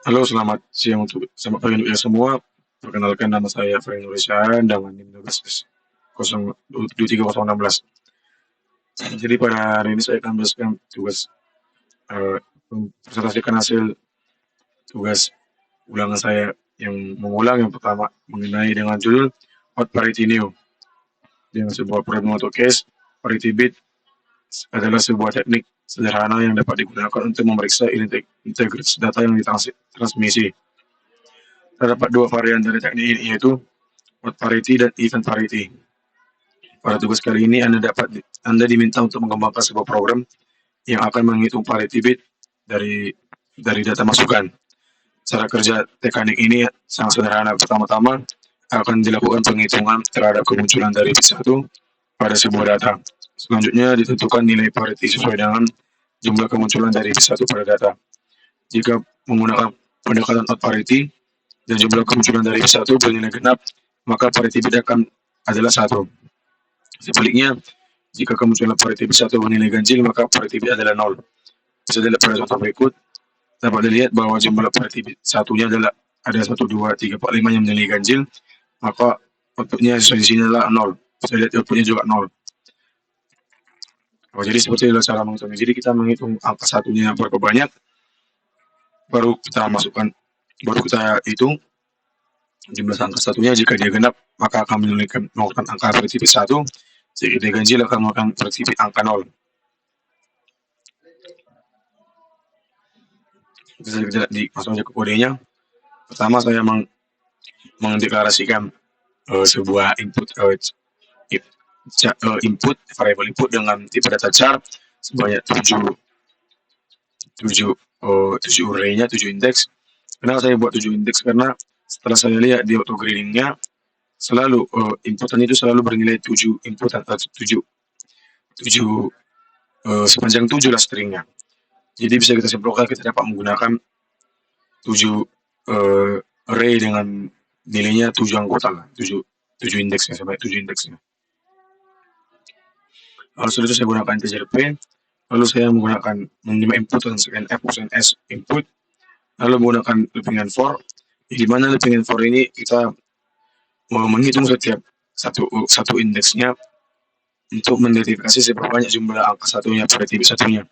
Halo, selamat siang selamat pagi untuk ya semua. Perkenalkan nama saya Frank Nurisyan dengan NIM 23016. Jadi pada hari ini saya akan meneruskan tugas mempresentasikan hasil tugas ulangan saya yang mengulang yang pertama mengenai dengan judul Hot Parity New dengan sebuah problem atau case. Parity bit adalah sebuah teknik sederhana yang dapat digunakan untuk memeriksa integritas data yang ditransmisi. Terdapat dua varian dari teknik ini, yaitu Hot Parity dan Event Parity. Pada tugas kali ini Anda diminta untuk mengembangkan sebuah program yang akan menghitung parity bit dari data masukan. Cara kerja teknik ini sangat sederhana. Pertama-tama akan dilakukan penghitungan terhadap kemunculan dari bit 1 pada sebuah data. Selanjutnya ditentukan nilai parity sesuai dengan jumlah kemunculan dari bit 1 pada data. Jika menggunakan pendekatan odd parity dan jumlah kemunculan dari bit 1 bernilai genap, maka parity bit adalah 1. Sebaliknya, jika kemunculan parity bit 1 bernilai ganjil, maka parity bit adalah 0. Bisa dilihat pada contoh berikut, dapat dilihat bahwa jumlah parity bit satunya adalah ada 1, 2, 3, 4, 5 yang bernilai ganjil, maka outputnya sesuai di sini adalah 0. Bisa lihat outputnya juga 0. Jadi seperti itulah cara menghitungnya. Jadi kita menghitung angka satunya berapa banyak, baru kita hitung jumlah angka satunya. Jika dia genap, maka akan melakukan angka parity bit 1. Jika dia ganjil akan melakukan parity bit angka 0. Bisa kita lihat langsung aja ke kodenya. Pertama saya mendeklarasikan sebuah input variable input dengan tipe data char sebanyak 7 array-nya, 7 indeks. Kenapa saya buat 7 indeks? Karena setelah saya lihat di auto grading-nya selalu inputan itu selalu bernilai 7 inputan, 7 sepanjang 7 lah stringnya. Jadi bisa kita simpulkan kita dapat menggunakan 7 array dengan nilainya 7 anggota lah, 7 indeksnya, sampai 7 indeksnya. Lalu setelah itu saya gunakan integer p, lalu saya menggunakan 5 input dan scanf s input, lalu menggunakan looping and for, di mana looping and for ini kita menghitung setiap satu indeksnya untuk mengidentifikasi seberapa banyak jumlah angka satunya pada titik satunya.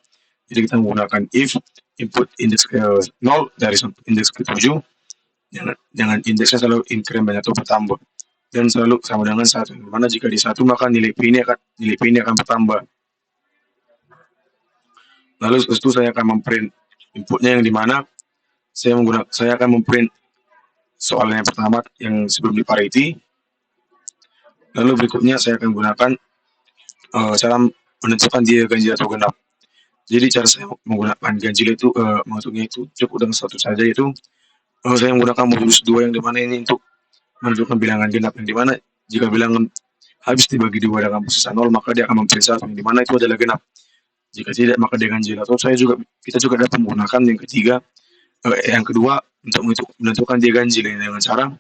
Jadi kita menggunakan if input indeks ke 0 dari indeks ke 7 dengan indeksnya selalu increment atau bertambah dan selalu sama dengan 1. Mana jika di 1 maka nilai p ini akan bertambah. Lalu setelah itu saya akan memprint inputnya yang dimana saya akan memprint soal yang pertama yang sebelum di parity. Lalu berikutnya saya akan gunakan cara menentukan dia ganjil atau genap. Jadi cara saya menggunakan ganjil itu menghitungnya itu cukup dengan satu saja, yaitu saya menggunakan modulus 2 yang dimana ini untuk menentukan bilangan genap, yang dimana jika bilangan habis dibagi 2 dengan posisi 0 maka dia akan memprint 1 yang dimana itu adalah genap. Jika tidak maka dia ganjil. Atau kita juga dapat menggunakan yang kedua untuk menentukan dia ganjil dengan cara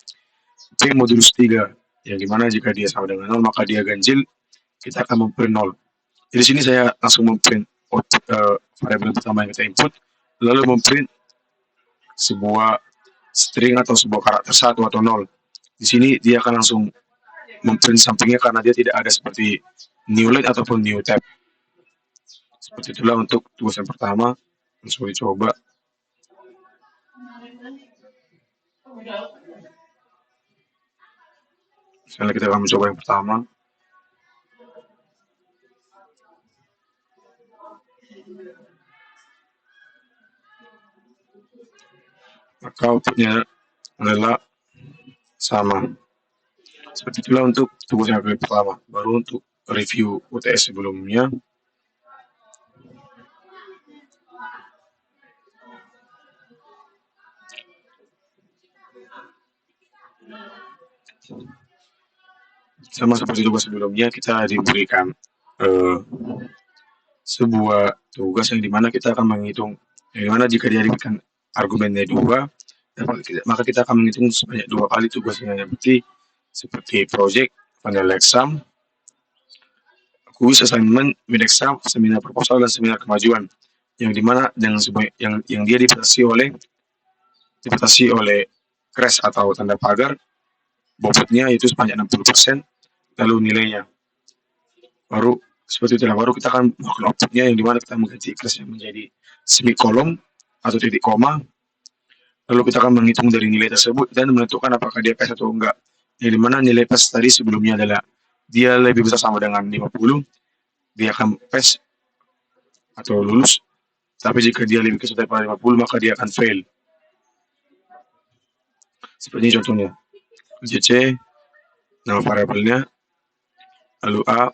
P modulus 3 yang dimana jika dia sama dengan 0 maka dia ganjil, kita akan memprint 0. Di sini saya langsung memprint output variabel pertama yang kita input, lalu memprint sebuah string atau sebuah karakter 1 atau 0. Di sini dia akan langsung memprint sampingnya karena dia tidak ada seperti new line ataupun new tab. Seperti itulah untuk tugas yang pertama. Langsung dicoba. Misalnya kita akan mencoba yang pertama. Maka outputnya adalah sama. Seperti itulah untuk tugas yang pertama. Baru untuk review UTS sebelumnya. Sama seperti tugas sebelumnya, kita diberikan sebuah tugas yang dimana kita akan menghitung, yang dimana jika dia diberikan argumennya 2, maka kita akan menghitung sebanyak 2 kali tugasnya, seperti project, final exam, quiz, assignment, mid exam, seminar proposal, dan seminar kemajuan, yang dimana yang dia dibatasi oleh dibatasi oleh crash atau tanda pagar, bobotnya itu sebanyak 60%, lalu nilainya. Baru seperti itulah, baru kita akan melakukan outputnya yang dimana kita mengganti crash menjadi semikolom atau titik koma, lalu kita akan menghitung dari nilai tersebut dan menentukan apakah dia pas atau enggak. Yang dimana nilai pas tadi sebelumnya adalah dia lebih besar sama dengan 50, dia akan pass atau lulus. Tapi jika dia lebih kecil daripada 50, maka dia akan fail. Seperti ini contohnya. JC, nama variabelnya, lalu A,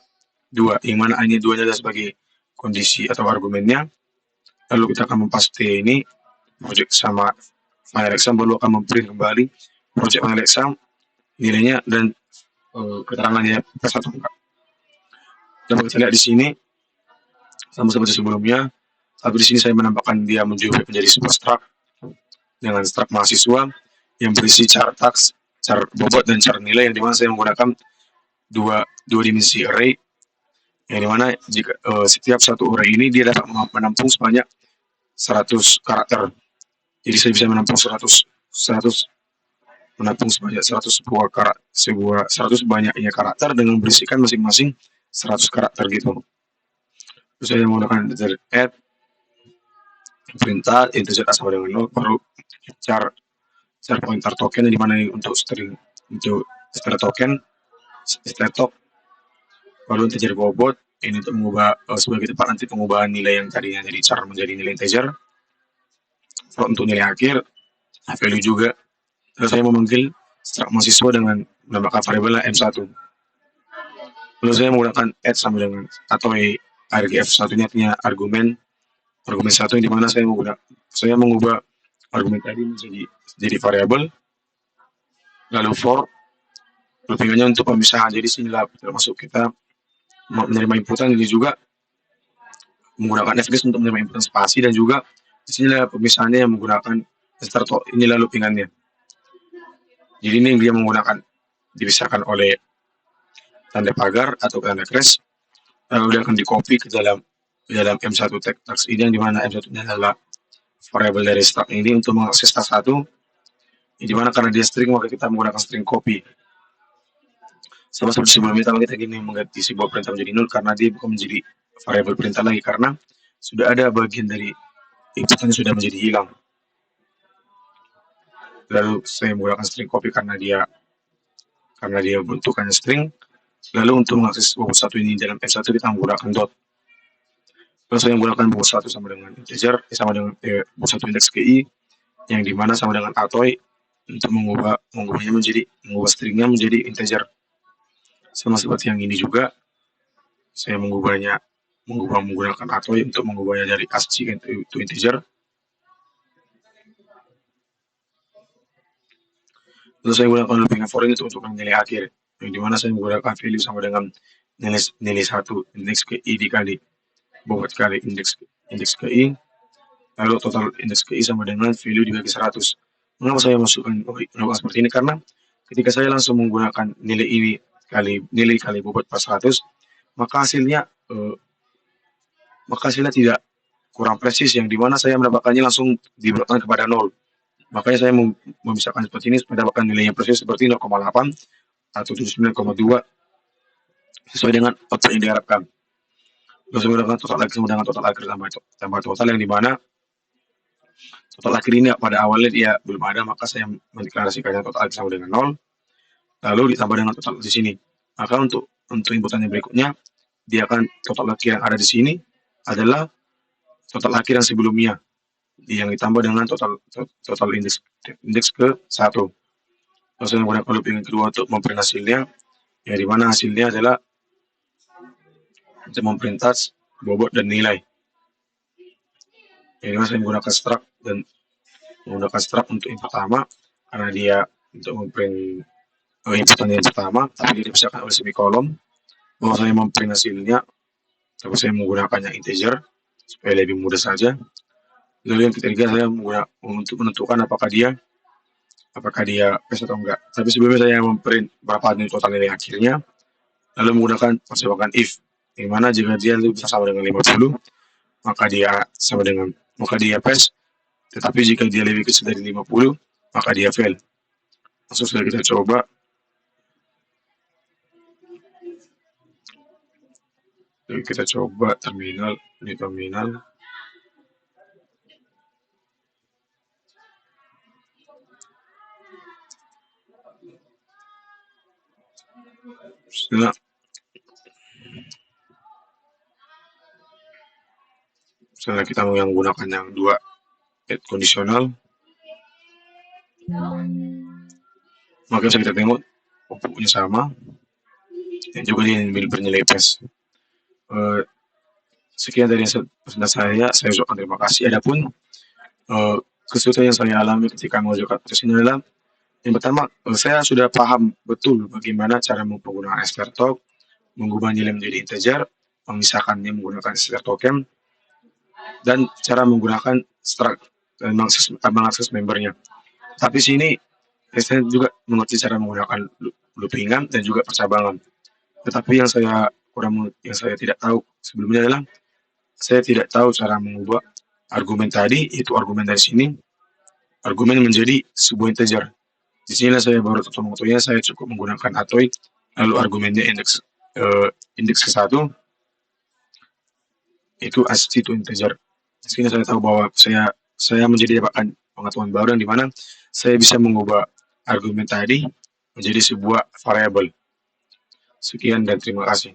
2, yang mana A ini 2 adalah sebagai kondisi atau argumennya. Lalu kita akan mempaste ini, project sama file exam, baru akan memprint kembali project file exam, nilainya, dan keterangannya pas atau enggak. Dapat kita lihat di sini, sama seperti sebelumnya, tapi di sini saya menambahkan dia menjadi sebuah struct dengan struct mahasiswa yang berisi char tax, char bobot, dan char nilai, yang dimana saya menggunakan dua dimensi array, yang dimana jika setiap satu array ini dia dapat menampung sebanyak 100 karakter. Jadi saya bisa menampung 100 menampung sebanyak 100 banyaknya karakter dengan berisikan masing-masing 100 karakter gitu. Terus saya menggunakan add perintah integer sama dengan 0, baru char pointer token, yang dimana untuk string, untuk string token, static, baru integer bobot ini untuk mengubah sebagai tempat nanti pengubahan nilai yang tadinya jadi char menjadi nilai integer. Float untuk nilai akhir, value juga. Lalu saya memanggil struct mahasiswa dengan menambahkan variabel M1. Lalu saya menggunakan add sama dengan atau argf1 ini artinya argumen 1, yang dimana saya mengubah argumen tadi menjadi variabel. Lalu for loopingannya untuk pemisahan. Jadi sinilah termasuk kita menerima inputan, ini juga menggunakan fdisk untuk menerima inputan spasi, dan juga disinilah pemisahannya yang menggunakan start. Inilah loopingannya. Jadi ini dia menggunakan dipisahkan oleh tanda pagar atau tanda crash, lalu dia akan di copy ke dalam M1 text ini, yang dimana M1 nya adalah variabel dari struct ini untuk mengakses tas 1, yang dimana karena dia string maka kita menggunakan string copy. Sama seperti sebelumnya kita ingin mengganti sebuah perintah menjadi 0 karena dia bukan menjadi variabel perintah lagi, karena sudah ada bagian dari inputannya sudah menjadi hilang. Lalu saya menggunakan string copy karena dia bentukannya string. Lalu untuk mengakses bobot 1 ini dalam F1 kita menggunakan dot. Lalu saya menggunakan bobot 1 sama dengan integer, sama dengan bobot 1 indeks GI, yang dimana sama dengan atoy untuk mengubahnya menjadi stringnya menjadi integer. Sama seperti yang ini juga, saya menggunakan atoy untuk mengubahnya dari ASCII itu integer. Lalu saya menggunakan looping for ini untuk nilai akhir, yang dimana saya menggunakan value sama dengan nilai 1 indeks GI dikali bobot kali indeks GI, lalu total indeks GI sama dengan value dibagi 100. Mengapa saya masukkan seperti ini? Karena ketika saya langsung menggunakan nilai kali bobot per 100, maka hasilnya tidak kurang presis, yang dimana saya mendapatkannya langsung dibelokkan kepada 0. Makanya saya memisahkan seperti ini supaya mendapatkan nilai yang presis seperti 0,8 atau 79,2 sesuai dengan output yang diharapkan. Lalu saya menggunakan total akhir sama dengan total akhir tambah total, yang dimana total akhir ini pada awalnya dia belum ada, maka saya mendeklarasikannya total akhir sama dengan 0, lalu ditambah dengan total di sini. Maka untuk inputan yang berikutnya, dia akan total akhir yang ada di sini adalah total akhir yang sebelumnya, yang ditambah dengan total indeks ke 1. Lalu saya menggunakan loop yang kedua untuk memprint hasilnya, yang dimana hasilnya adalah untuk memprint bobot dan nilai. Yang dimana saya menggunakan struct untuk yang pertama, karena dia untuk memprint inputan yang pertama, tapi dia dipisahkan oleh semikolom. Kalau saya memprint hasilnya, tapi saya menggunakannya integer supaya lebih mudah saja. Lalu yang ketiga, saya untuk menentukan apakah dia pas atau enggak. Tapi sebelumnya saya memprint berapa total nilai akhirnya, lalu menggunakan percobakan if, yang mana jika dia lebih besar sama dengan 50, maka dia pas. Tetapi jika dia lebih kecil dari 50, maka dia fail. Langsung saja kita coba. Jadi kita coba terminal, ini terminal. Setelah kita menggunakan yang 2 head kondisional, maka bisa kita tengok outputnya sama dan juga dia bernilai PES. Sekian dari presentasi saya ucapkan terima kasih. Adapun kesulitan yang saya alami ketika mengajukan tes ini adalah yang pertama, saya sudah paham betul bagaimana cara menggunakan strtalk, mengubah nilai menjadi integer, memisahkannya menggunakan strtoken, dan cara menggunakan struct dan mengakses membernya. Tapi sini saya juga mengerti cara menggunakan loopingan dan juga percabangan. Tetapi yang saya tidak tahu sebelumnya adalah saya tidak tahu cara mengubah argumen tadi, itu argumen dari sini, argumen menjadi sebuah integer. Di sini saya baru ketemu saya cukup menggunakan atoid, lalu argumennya indeks ke-1, itu ASCII itu integer. Di sini saya tahu bahwa saya menjadi dapatkan pengetahuan baru yang dimana saya bisa mengubah argumen tadi menjadi sebuah variabel. Sekian dan terima kasih.